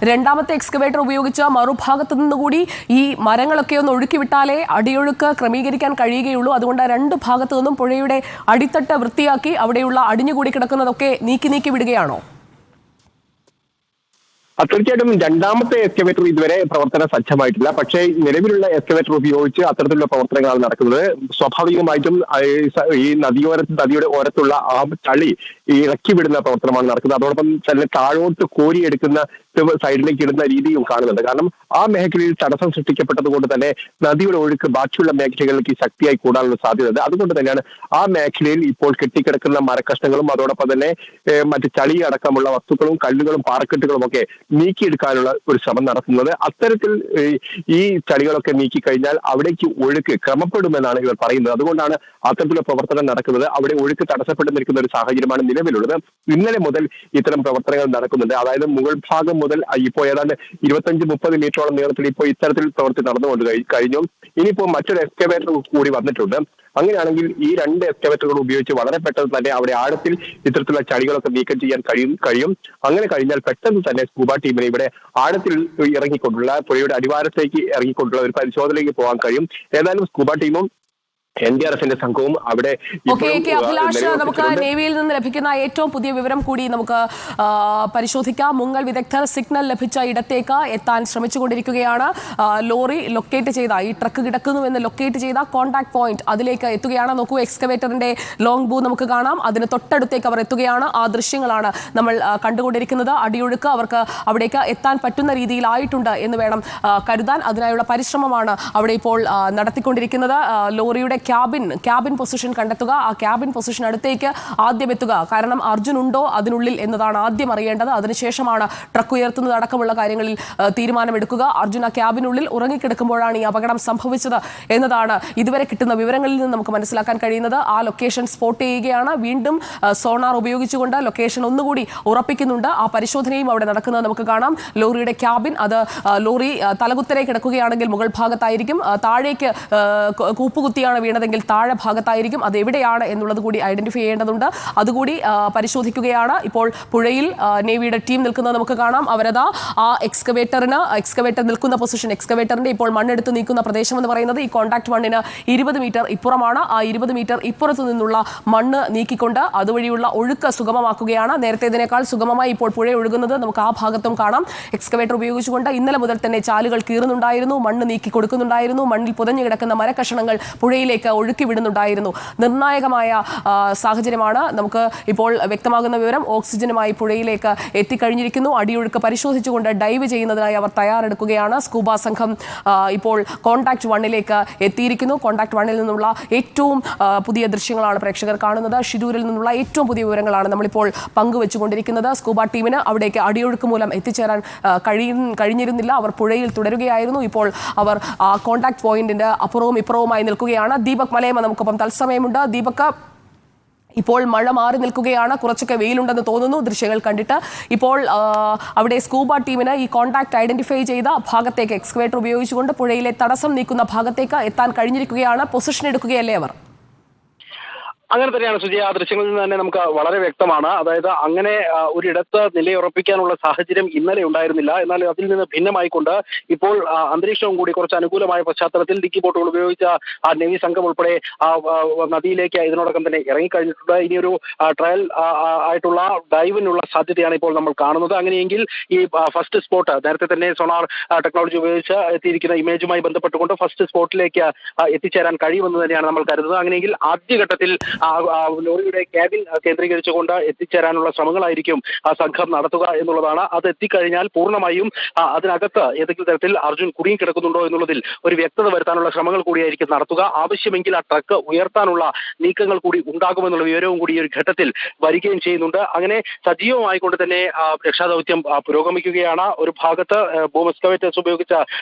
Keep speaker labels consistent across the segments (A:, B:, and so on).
A: രണ്ടാമത്തെ എക്സ്കവേറ്റർ ഉപയോഗിച്ച് മറുഭാഗത്തു നിന്നുകൂടി ഈ മരങ്ങളൊക്കെ ഒന്ന് ഒഴുക്കി വിട്ടാലേ അടിയൊഴുക്ക് ക്രമീകരിക്കാൻ കഴിയുകയുള്ളൂ. അതുകൊണ്ട് രണ്ട് ഭാഗത്തു നിന്നും പുഴയുടെ അടിത്തട്ട് വൃത്തിയാക്കി അവിടെയുള്ള അടിഞ്ഞുകൂടി കിടക്കുന്നതൊക്കെ നീക്കി വിടുകയാണോ?
B: തീർച്ചയായിട്ടും രണ്ടാമത്തെ എക്സ്കവേറ്റർ ഇതുവരെ പ്രവർത്തന സജ്ജമായിട്ടില്ല. പക്ഷേ നിലവിലുള്ള എക്സ്കവേറ്റർ ഉപയോഗിച്ച് അത്തരത്തിലുള്ള പ്രവർത്തനങ്ങളാണ് നടക്കുന്നത്. സ്വാഭാവികമായിട്ടും ഈ നദിയുടെ ഓരത്തുള്ള ആ ചളി ഇറക്കി വിടുന്ന പ്രവർത്തനമാണ് നടക്കുന്നത്. അതോടൊപ്പം തന്നെ താഴോട്ട് കോരിയെടുക്കുന്ന സൈഡിലേക്ക് ഇടുന്ന രീതിയും കാണുന്നുണ്ട്. കാരണം ആ മേഖലയിൽ തടസ്സം സൃഷ്ടിക്കപ്പെട്ടത് കൊണ്ട് തന്നെ നദിയുടെ ഒഴുക്ക് ബാക്കിയുള്ള മേഖലകളിലേക്ക് ശക്തിയായി കൂടാനുള്ള സാധ്യതയുണ്ട്. അതുകൊണ്ട് തന്നെയാണ് ആ മേഖലയിൽ ഇപ്പോൾ കെട്ടിക്കിടക്കുന്ന മരക്കഷ്ണങ്ങളും അതോടൊപ്പം തന്നെ മറ്റ് ചളി അടക്കമുള്ള വസ്തുക്കളും കല്ലുകളും പാറക്കെട്ടുകളും ഒക്കെ നീക്കിയെടുക്കാനുള്ള ഒരു ശ്രമം നടത്തുന്നത്. അത്തരത്തിൽ ഈ ചളികളൊക്കെ നീക്കി കഴിഞ്ഞാൽ അവിടേക്ക് ഒഴുക്ക് ക്രമപ്പെടുമെന്നാണ് ഇവർ പറയുന്നത്. അതുകൊണ്ടാണ് അത്തരത്തിലുള്ള പ്രവർത്തനം നടക്കുന്നത്. അവിടെ ഒഴുക്ക് തടസ്സപ്പെട്ടു നിൽക്കുന്ന ഒരു സാഹചര്യമാണ് നിലവിലുള്ളത്. ഇന്നലെ മുതൽ ഇത്തരം പ്രവർത്തനങ്ങൾ നടക്കുന്നുണ്ട്. അതായത് മുകൾ ഭാഗം മുതൽ ഇപ്പോൾ ഏതാണ്ട് 25-30 മീറ്ററോളം നീളത്തിൽ ഇപ്പോൾ ഇത്തരത്തിൽ പ്രവൃത്തി നടന്നുകൊണ്ട് കഴിഞ്ഞു. ഇനിയിപ്പോൾ മറ്റൊരു എക്സ്കവേറ്റർ കൂടി വന്നിട്ടുണ്ട്. അങ്ങനെയാണെങ്കിൽ ഈ രണ്ട് എക്സ്കവേറ്ററുകൾ ഉപയോഗിച്ച് വളരെ പെട്ടെന്ന് തന്നെ അവിടെ ആഴത്തിൽ ഇത്തരത്തിലുള്ള ചളികളൊക്കെ നീക്കം ചെയ്യാൻ കഴിയും. അങ്ങനെ കഴിഞ്ഞാൽ പെട്ടെന്ന് തന്നെ സ്കൂബ ടീമിനെ ഇവിടെ ആഴത്തിൽ ഇറങ്ങിക്കൊണ്ടുള്ള പുഴയുടെ അടിവാരത്തേക്ക് ഇറങ്ങിക്കൊണ്ടുള്ള ഒരു പരിശോധനയിലേക്ക് പോകാൻ കഴിയും. ഏതായാലും സ്കൂബ ടീമും NDRFന്റെ സംഘവും അവിടെ.
A: അഭിലാഷ്, നമുക്ക് നേവിയിൽ നിന്ന് ലഭിക്കുന്ന ഏറ്റവും പുതിയ വിവരം കൂടി നമുക്ക് പരിശോധിക്കാം. മുങ്ങൽ വിദഗ്ധർ സിഗ്നൽ ലഭിച്ച ഇടത്തേക്ക് എത്താൻ ശ്രമിച്ചുകൊണ്ടിരിക്കുകയാണ്. ലോറി ലൊക്കേറ്റ് ചെയ്ത ഈ ട്രക്ക് കിടക്കുന്നുവെന്ന് ലൊക്കേറ്റ് ചെയ്ത കോൺടാക്ട് പോയിന്റ് അതിലേക്ക് എത്തുകയാണ്. നോക്കൂ, എക്സ്കവേറ്ററിന്റെ ലോങ് ബൂ നമുക്ക് കാണാം. അതിന് തൊട്ടടുത്തേക്ക് അവർ എത്തുകയാണ്. ആ ദൃശ്യങ്ങളാണ് നമ്മൾ കണ്ടുകൊണ്ടിരിക്കുന്നത്. അടിയൊഴുക്ക് അവർക്ക് അവിടേക്ക് എത്താൻ പറ്റുന്ന രീതിയിലായിട്ടുണ്ട് എന്ന് വേണം കരുതാൻ. അതിനായുള്ള പരിശ്രമമാണ് അവിടെ ഇപ്പോൾ നടത്തിക്കൊണ്ടിരിക്കുന്നത്. ലോറിയുടെ ക്യാബിൻ പൊസിഷൻ കണ്ടെത്തുക, ആ ക്യാബിൻ പൊസിഷൻ അടുത്തേക്ക് ആദ്യം എത്തുക. കാരണം അർജുൻ ഉണ്ടോ അതിനുള്ളിൽ എന്നതാണ് ആദ്യം അറിയേണ്ടത്. അതിനുശേഷമാണ് ട്രക്ക് ഉയർത്തുന്നത് അടക്കമുള്ള കാര്യങ്ങളിൽ തീരുമാനമെടുക്കുക. അർജുൻ ആ ക്യാബിനുള്ളിൽ ഉറങ്ങിക്കിടക്കുമ്പോഴാണ് ഈ അപകടം സംഭവിച്ചത് എന്നതാണ് ഇതുവരെ കിട്ടുന്ന വിവരങ്ങളിൽ നിന്ന് നമുക്ക് മനസ്സിലാക്കാൻ കഴിയുന്നത്. ആ ലൊക്കേഷൻ സ്പോട്ട് ചെയ്യുകയാണ്. വീണ്ടും സോണാർ ഉപയോഗിച്ചുകൊണ്ട് ലൊക്കേഷൻ ഒന്നുകൂടി ഉറപ്പിക്കുന്നുണ്ട്. ആ പരിശോധനയും അവിടെ നടക്കുന്നത് നമുക്ക് കാണാം. ലോറിയുടെ ക്യാബിൻ, അത് ലോറി തലകുത്തരെ കിടക്കുകയാണെങ്കിൽ മുകൾ ഭാഗത്തായിരിക്കും. താഴേക്ക് കൂപ്പുകുത്തിയാണ് വീണതെങ്കിൽ താഴെ ഭാഗത്തായിരിക്കും. അത് എവിടെയാണ് എന്നുള്ളത് കൂടി ഐഡന്റിഫൈ ചെയ്യേണ്ടതുണ്ട്. അതുകൂടി പരിശോധിക്കുകയാണ്. ഇപ്പോൾ പുഴയിൽ നേവിയുടെ ടീം നിൽക്കുന്നത് നമുക്ക് കാണാം. അവരതാ ആ എക്സ്കവേറ്റർ നിൽക്കുന്ന പൊസിഷൻ, എക്സ്കവേറ്ററിന്റെ ഇപ്പോൾ മണ്ണെടുത്ത് നീക്കുന്ന പ്രദേശം എന്ന് പറയുന്നത് ഈ കോൺടാക്ട് 1-ന് 20 മീറ്റർ ഇപ്പുറമാണ്. ആ 20 മീറ്റർ ഇപ്പുറത്തു നിന്നുള്ള മണ്ണ് നീക്കിക്കൊണ്ട് അതുവഴിയുള്ള ഒഴുക്ക് സുഗമമാക്കുകയാണ്. നേരത്തേതിനേക്കാൾ സുഗമമായി ഇപ്പോൾ പുഴ ഒഴുകുന്നത് നമുക്ക് ആ ഭാഗത്തും കാണാം. എക്സ്കവേറ്റർ ഉപയോഗിച്ചുകൊണ്ട് ഇന്നലെ മുതൽ തന്നെ ചാലുകൾ കീറുന്നുണ്ടായിരുന്നു, മണ്ണ് നീക്കി കൊടുക്കുന്നുണ്ടായിരുന്നു. മണ്ണിൽ പുതഞ്ഞു കിടക്കുന്ന മരക്കഷണങ്ങൾ പുഴയിലേക്ക് ഒഴുക്കി വിടുന്നുണ്ടായിരുന്നു. നിർണായകമായ സാഹചര്യമാണ്. നമുക്ക് ഇപ്പോൾ വ്യക്തമാകുന്ന വിവരം ഓക്സിജനുമായി പുഴയിലേക്ക് എത്തിക്കഴിഞ്ഞിരിക്കുന്നു. അടിയൊഴുക്ക് പരിശോധിച്ചുകൊണ്ട് ഡൈവ് ചെയ്യുന്നതിനായി അവർ തയ്യാറെടുക്കുകയാണ്. സ്കൂബ സംഘം ഇപ്പോൾ കോൺടാക്ട് 1-ലേക്ക് എത്തിയിരിക്കുന്നു. കോൺടാക്ട് 1-ൽ നിന്നുള്ള ഏറ്റവും പുതിയ ദൃശ്യങ്ങളാണ് പ്രേക്ഷകർ കാണുന്നത്. ഷിരൂരിൽ നിന്നുള്ള ഏറ്റവും പുതിയ വിവരങ്ങളാണ് നമ്മളിപ്പോൾ പങ്കുവെച്ചുകൊണ്ടിരിക്കുന്നത്. സ്കൂബ ടീമിന് അവിടേക്ക് അടിയൊഴുക്ക് മൂലം എത്തിച്ചേരാൻ കഴിഞ്ഞിരുന്നില്ല. അവർ പുഴയിൽ തുടരുകയായിരുന്നു. ഇപ്പോൾ അവർ കോൺടാക്ട് പോയിന്റിന്റെ അപ്പുറവും ഇപ്പുറവുമായി നിൽക്കുകയാണ്. ദീപക് മലയമ നമുക്കൊപ്പം തത്സമയമുണ്ട്. ദീപക്, ഇപ്പോൾ മഴ മാറി നിൽക്കുകയാണ്, കുറച്ചൊക്കെ വെയിലുണ്ടെന്ന് തോന്നുന്നു ദൃശ്യങ്ങൾ കണ്ടിട്ട്. ഇപ്പോൾ അവിടെ സ്കൂബ ടീമിന് ഈ കോൺടാക്ട് ഐഡന്റിഫൈ ചെയ്ത ഭാഗത്തേക്ക് എക്സ്കവേറ്റർ ഉപയോഗിച്ചുകൊണ്ട് പുഴയിലെ തടസ്സം നീക്കുന്ന ഭാഗത്തേക്ക് എത്താൻ കഴിഞ്ഞിരിക്കുകയാണ്. പൊസിഷൻ എടുക്കുകയല്ലേ അവർ?
C: അങ്ങനെ തന്നെയാണ് സുജയ. ആ ദൃശ്യങ്ങളിൽ നിന്ന് തന്നെ നമുക്ക് വളരെ വ്യക്തമാണ്. അതായത് അങ്ങനെ ഒരിടത്ത് നിലയുറപ്പിക്കാനുള്ള സാഹചര്യം ഇന്നലെ ഉണ്ടായിരുന്നില്ല. എന്നാൽ അതിൽ നിന്ന് ഭിന്നമായിക്കൊണ്ട് ഇപ്പോൾ അന്തരീക്ഷവും കൂടി കുറച്ച് അനുകൂലമായ പശ്ചാത്തലത്തിൽ ഡിക്കി ബോട്ടുകൾ ഉപയോഗിച്ച ആ നേവി സംഘം ഉൾപ്പെടെ നദിയിലേക്ക് ഇതിനോടകം തന്നെ ഇറങ്ങിക്കഴിഞ്ഞിട്ടുണ്ട്. ഇനിയൊരു ട്രയൽ ആയിട്ടുള്ള ഡൈവിനുള്ള സാധ്യതയാണ് ഇപ്പോൾ നമ്മൾ കാണുന്നത്. അങ്ങനെയെങ്കിൽ ഈ ഫസ്റ്റ് സ്പോട്ട് നേരത്തെ തന്നെ സോണാർ ടെക്നോളജി ഉപയോഗിച്ച് എത്തിയിരിക്കുന്ന ഇമേജുമായി ബന്ധപ്പെട്ടുകൊണ്ട് ഫസ്റ്റ് സ്പോട്ടിലേക്ക് എത്തിച്ചേരാൻ കഴിയുമെന്ന് തന്നെയാണ് നമ്മൾ കരുതുന്നത്. അങ്ങനെയെങ്കിൽ ആദ്യഘട്ടത്തിൽ ലോറിയുടെ ക്യാബിൻ കേന്ദ്രീകരിച്ചുകൊണ്ട് എത്തിച്ചേരാനുള്ള ശ്രമങ്ങളായിരിക്കും ആ സംഘം നടത്തുക എന്നുള്ളതാണ്. അത് എത്തിക്കഴിഞ്ഞാൽ പൂർണ്ണമായും അതിനകത്ത് ഏതെങ്കിലും തരത്തിൽ അർജുൻ കുടുങ്ങി കിടക്കുന്നുണ്ടോ എന്നുള്ളതിൽ ഒരു വ്യക്തത വരുത്താനുള്ള ശ്രമങ്ങൾ കൂടിയായിരിക്കും നടത്തുക. ആവശ്യമെങ്കിൽ ആ ട്രക്ക് ഉയർത്താനുള്ള നീക്കങ്ങൾ കൂടി ഉണ്ടാകുമെന്നുള്ള വിവരവും കൂടി ഈ ഒരു ഘട്ടത്തിൽ വരികയും ചെയ്യുന്നുണ്ട്. അങ്ങനെ സജീവമായിക്കൊണ്ട് തന്നെ രക്ഷാദൗത്യം പുരോഗമിക്കുകയാണ്. ഒരു ഭാഗത്ത് ബൂം എക്സ്കവേറ്റേഴ്സ് ഉപയോഗിച്ച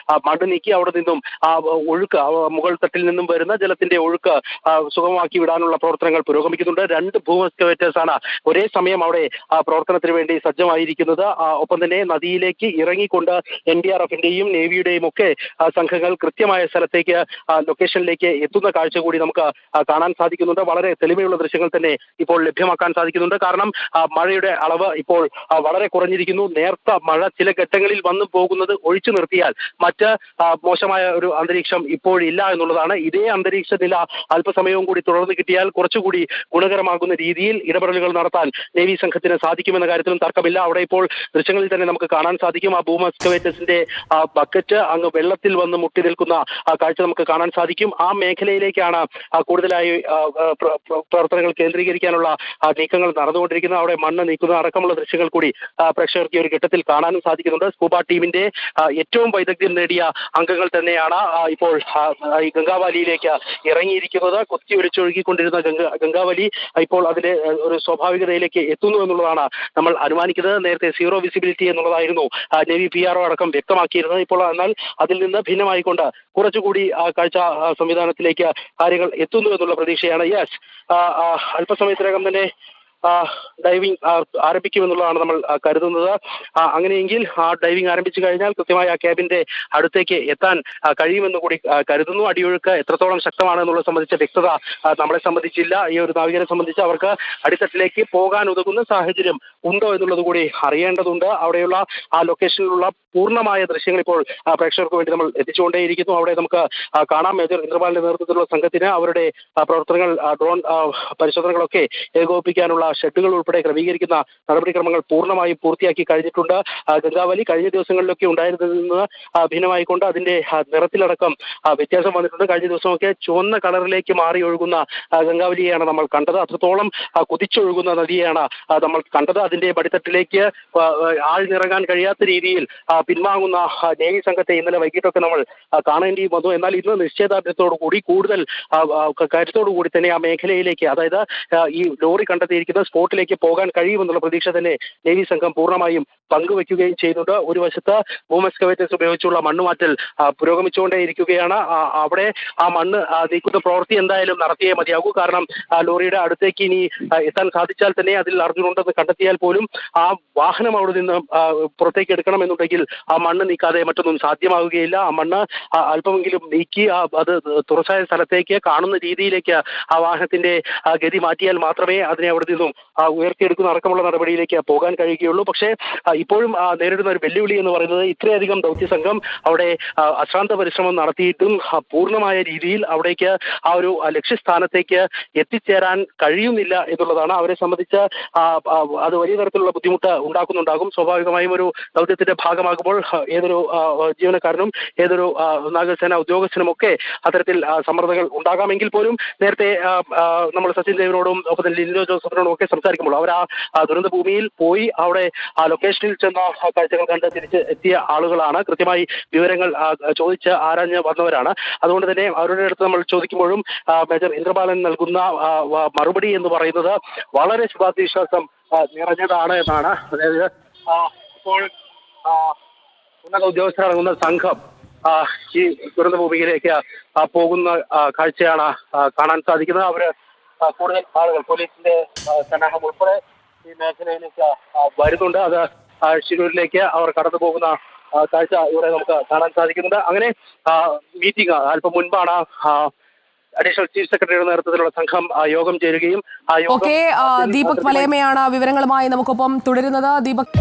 C: മണ്ണ് നീക്കി അവിടെ നിന്നും ഒഴുക്ക് മുകൾ തട്ടിൽ നിന്നും വരുന്ന ജലത്തിന്റെ ഒഴുക്ക് സുഗമമാക്കി വിടാനുള്ള പ്രവർത്തനം പ്രവർത്തനങ്ങൾ പുരോഗമിക്കുന്നുണ്ട്. 2 ബൂം എക്സ്കവേറ്റേഴ്സ് ആണ് ഒരേ സമയം അവിടെ പ്രവർത്തനത്തിന് വേണ്ടി സജ്ജമായിരിക്കുന്നത്. ഒപ്പം തന്നെ നദിയിലേക്ക് ഇറങ്ങിക്കൊണ്ട് NDRFന്റെയും നേവിയുടെയും ഒക്കെ സംഘങ്ങൾ കൃത്യമായ സ്ഥലത്തേക്ക് ലൊക്കേഷനിലേക്ക് എത്തുന്ന കാഴ്ച കൂടി നമുക്ക് കാണാൻ സാധിക്കുന്നുണ്ട്. വളരെ തെളിമയുള്ള ദൃശ്യങ്ങൾ തന്നെ ഇപ്പോൾ ലഭ്യമാക്കാൻ സാധിക്കുന്നുണ്ട്. കാരണം മഴയുടെ അളവ് ഇപ്പോൾ വളരെ കുറഞ്ഞിരിക്കുന്നു. നേർത്ത മഴ ചില ഘട്ടങ്ങളിൽ വന്നു പോകുന്നത് ഒഴിച്ചു നിർത്തിയാൽ മറ്റ് മോശമായ ഒരു അന്തരീക്ഷം ഇപ്പോഴില്ല എന്നുള്ളതാണ്. ഇതേ അന്തരീക്ഷ നില അല്പസമയവും കൂടി തുടർന്ന് കിട്ടിയാൽ കുറച്ചുകൂടി ഗുണകരമാകുന്ന രീതിയിൽ ഇടപെടലുകൾ നടത്താൻ നേവി സംഘത്തിന് സാധിക്കുമെന്ന കാര്യത്തിലും തർക്കമില്ല. അവിടെ ഇപ്പോൾ ദൃശ്യങ്ങളിൽ തന്നെ നമുക്ക് കാണാൻ സാധിക്കും. ആ ബൂം എക്സ്കവേറ്റേഴ്സിന്റെ ബക്കറ്റ് അങ്ങ് വെള്ളത്തിൽ വന്ന് മുട്ടി നിൽക്കുന്ന കാഴ്ച നമുക്ക് കാണാൻ സാധിക്കും. ആ മേഖലയിലേക്കാണ് കൂടുതലായി പ്രവർത്തനങ്ങൾ കേന്ദ്രീകരിക്കാനുള്ള നീക്കങ്ങൾ നടന്നുകൊണ്ടിരിക്കുന്നത്. അവിടെ മണ്ണ് നീക്കുന്ന അടക്കമുള്ള ദൃശ്യങ്ങൾ കൂടി പ്രേക്ഷകർക്ക് ഈ ഒരു ഘട്ടത്തിൽ കാണാനും സാധിക്കുന്നുണ്ട്. സ്കൂബ ടീമിന്റെ ഏറ്റവും വൈദഗ്ധ്യം നേടിയ അംഗങ്ങൾ തന്നെയാണ് ഇപ്പോൾ ഈ ഗംഗാവാലിയിലേക്ക് ഇറങ്ങിയിരിക്കുന്നത്. കുത്തി ഒലിച്ചൊഴുകിക്കൊണ്ടിരുന്ന ഗംഗാവലി ഇപ്പോൾ അതിന്റെ ഒരു സ്വാഭാവികതയിലേക്ക് എത്തുന്നു എന്നുള്ളതാണ് നമ്മൾ അനുമാനിക്കുന്നത്. നേരത്തെ സീറോ വിസിബിലിറ്റി എന്നുള്ളതായിരുന്നു നേവി PRO അടക്കം വ്യക്തമാക്കിയിരുന്നത്. ഇപ്പോൾ എന്നാൽ അതിൽ നിന്ന് ഭിന്നമായിക്കൊണ്ട് കുറച്ചുകൂടി കാഴ്ച സംവിധാനത്തിലേക്ക് കാര്യങ്ങൾ എത്തുന്നു എന്നുള്ള പ്രതീക്ഷയാണ്. യെസ്, അല്പസമയത്തിനകം തന്നെ ഡൈവിംഗ് ആരംഭിക്കുമെന്നുള്ളതാണ് നമ്മൾ കരുതുന്നത്. അങ്ങനെയെങ്കിൽ ആ ഡൈവിംഗ് ആരംഭിച്ചു കഴിഞ്ഞാൽ കൃത്യമായി ആ ക്യാബിന്റെ അടുത്തേക്ക് എത്താൻ കഴിയുമെന്ന് കൂടി കരുതുന്നു. അടിയൊഴുക്ക് എത്രത്തോളം ശക്തമാണെന്നുള്ളത് സംബന്ധിച്ച വ്യക്തത നമ്മളെ സംബന്ധിച്ചില്ല. ഈ ഒരു നാവികരെ സംബന്ധിച്ച് അവർക്ക് അടിത്തട്ടിലേക്ക് പോകാൻ ഉതകുന്ന സാഹചര്യം ഉണ്ടോ എന്നുള്ളത് കൂടി അറിയേണ്ടതുണ്ട്. അവിടെയുള്ള ആ ലൊക്കേഷനിലുള്ള പൂർണ്ണമായ ദൃശ്യങ്ങൾ ഇപ്പോൾ പ്രേക്ഷകർക്ക് വേണ്ടി നമ്മൾ എത്തിച്ചുകൊണ്ടേയിരിക്കുന്നു. അവിടെ നമുക്ക് കാണാം മേജർ ഇന്ദ്രപാലിന്റെ നേതൃത്വത്തിലുള്ള സംഘത്തിന് അവരുടെ പ്രവർത്തനങ്ങൾ ഡ്രോൺ പരിശോധനകളൊക്കെ ഏകോപിപ്പിക്കാനുള്ള ഷെഡുകൾ ഉൾപ്പെടെ ക്രമീകരിക്കുന്ന നടപടിക്രമങ്ങൾ പൂർണ്ണമായും പൂർത്തിയാക്കി കഴിഞ്ഞിട്ടുണ്ട്. ഗംഗാവലി കഴിഞ്ഞ ദിവസങ്ങളിലൊക്കെ ഉണ്ടായിരുന്നതിൽ നിന്ന് ഭിന്നമായിക്കൊണ്ട് അതിന്റെ നിറത്തിലടക്കം വ്യത്യാസം വന്നിട്ടുണ്ട്. കഴിഞ്ഞ ദിവസമൊക്കെ ചുവന്ന കളറിലേക്ക് മാറി ഒഴുകുന്ന ഗംഗാവലിയെയാണ് നമ്മൾ കണ്ടത്. അത്രത്തോളം കുതിച്ചൊഴുകുന്ന നദിയെയാണ് നമ്മൾ കണ്ടത്. അതിന്റെ പടിത്തട്ടിലേക്ക് ആഴ്ന്നിറങ്ങാൻ കഴിയാത്ത രീതിയിൽ പിൻവാങ്ങുന്ന നേവി സംഘത്തെ ഇന്നലെ വൈകിട്ടൊക്കെ നമ്മൾ കാണേണ്ടി വന്നു. എന്നാൽ ഇന്ന് നിശ്ചയദാർഢ്യത്തോടു കൂടി കൂടുതൽ കരുത്തോടു കൂടി തന്നെ ആ മേഖലയിലേക്ക്, അതായത് ഈ ലോറി കണ്ടെത്തിയിരിക്കുന്ന സ്പോട്ടിലേക്ക് പോകാൻ കഴിയുമെന്നുള്ള പ്രതീക്ഷ തന്നെ നേവി സംഘം പൂർണ്ണമായും പങ്കുവെക്കുകയും ചെയ്യുന്നുണ്ട്. ഒരു വശത്ത് ബൂം എക്സ്കവേറ്റേഴ്സ് ഉപയോഗിച്ചുള്ള മണ്ണുമാറ്റൽ പുരോഗമിച്ചുകൊണ്ടേയിരിക്കുകയാണ്. അവിടെ ആ മണ്ണ് നീക്കുന്ന പ്രവൃത്തി എന്തായാലും നടത്തിയേ മതിയാകൂ. കാരണം ലോറിയുടെ അടുത്തേക്ക് ഇനി എത്താൻ സാധിച്ചാൽ തന്നെ അതിൽ അർജുനുണ്ടെന്ന് കണ്ടെത്തിയാൽ പോലും ആ വാഹനം അവിടെ നിന്ന് പുറത്തേക്ക് എടുക്കണമെന്നുണ്ടെങ്കിൽ ആ മണ്ണ് നീക്കാതെ മറ്റൊന്നും സാധ്യമാവുകയില്ല. ആ മണ്ണ് അല്പമെങ്കിലും നീക്കി അത് തുറസായ സ്ഥലത്തേക്ക് കാണുന്ന രീതിയിലേക്ക് ആ വാഹനത്തിന്റെ ഗതി മാറ്റിയാൽ മാത്രമേ അതിനെ അവിടെ നിന്നും ഉയർത്തിയെടുക്കുന്ന അടക്കമുള്ള നടപടിയിലേക്ക് പോകാൻ കഴിയുകയുള്ളൂ. പക്ഷേ ഇപ്പോഴും നേരിടുന്ന ഒരു വെല്ലുവിളി എന്ന് പറയുന്നത് ഇത്രയധികം ദൗത്യ സംഘം അവിടെ അശ്രാന്ത പരിശ്രമം നടത്തിയിട്ടും പൂർണ്ണമായ രീതിയിൽ അവിടേക്ക് ആ ഒരു ലക്ഷ്യസ്ഥാനത്തേക്ക് എത്തിച്ചേരാൻ കഴിയുന്നില്ല എന്നുള്ളതാണ്. അവരെ സംബന്ധിച്ച് അത് വലിയ തരത്തിലുള്ള ബുദ്ധിമുട്ട് ഉണ്ടാക്കുന്നുണ്ടാകും. സ്വാഭാവികമായും ഒരു ദൗത്യത്തിന്റെ ഭാഗമാകുമ്പോൾ ഏതൊരു ജീവനക്കാരനും ഏതൊരു നാവികസേന ഉദ്യോഗസ്ഥനും ഒക്കെ അത്തരത്തിൽ സമ്മർദ്ദങ്ങൾ ഉണ്ടാകാമെങ്കിൽ പോലും നേരത്തെ നമ്മൾ സച്ചിൻ ദേവിനോടും ഒപ്പം ലിൻഡോ ജോസഫിനോടും ഒക്കെ സംസാരിക്കുമ്പോൾ അവർ ആ ദുരന്ത ഭൂമിയിൽ പോയി അവിടെ ആ ലൊക്കേഷനിൽ ചെന്ന കാഴ്ചകൾ കണ്ട് തിരിച്ച് എത്തിയ ആളുകളാണ്. കൃത്യമായി വിവരങ്ങൾ ചോദിച്ച് ആരാഞ്ഞ് വന്നവരാണ്. അതുകൊണ്ട് തന്നെ അവരുടെ അടുത്ത് നമ്മൾ ചോദിക്കുമ്പോഴും മേജർ ഇന്ദ്രപാലൻ നൽകുന്ന മറുപടി എന്ന് പറയുന്നത് വളരെ ശുഭാപ്തിവിശ്വാസം നിറഞ്ഞതാണ് എന്നാണ്. അതായത് ഇപ്പോൾ ഉന്നത ഉദ്യോഗസ്ഥരടങ്ങുന്ന സംഘം ഈ ദുരന്ത ഭൂമിയിലേക്ക് പോകുന്ന കാഴ്ചയാണ് കാണാൻ സാധിക്കുന്നത്. അവര് കൂടുതൽ ആളുകൾ പോലീസിന്റെ സന്നാഹം ഉൾപ്പെടെ ഈ മേഖലയിലേക്ക് വരുന്നുണ്ട്. അത് ശിരൂരിലേക്ക് അവർ കടന്നു പോകുന്ന കാഴ്ച ഇവിടെ നമുക്ക് കാണാൻ സാധിക്കുന്നുണ്ട്. അങ്ങനെ മീറ്റിംഗ് അല്പം മുൻപാണ് അഡീഷണൽ ചീഫ് സെക്രട്ടറിയുടെ നേതൃത്വത്തിലുള്ള സംഘം യോഗം ചേരുകയും
A: ദീപക് മലയമയാണ് വിവരങ്ങളുമായി നമുക്കൊപ്പം തുടരുന്നത്. ദീപക്.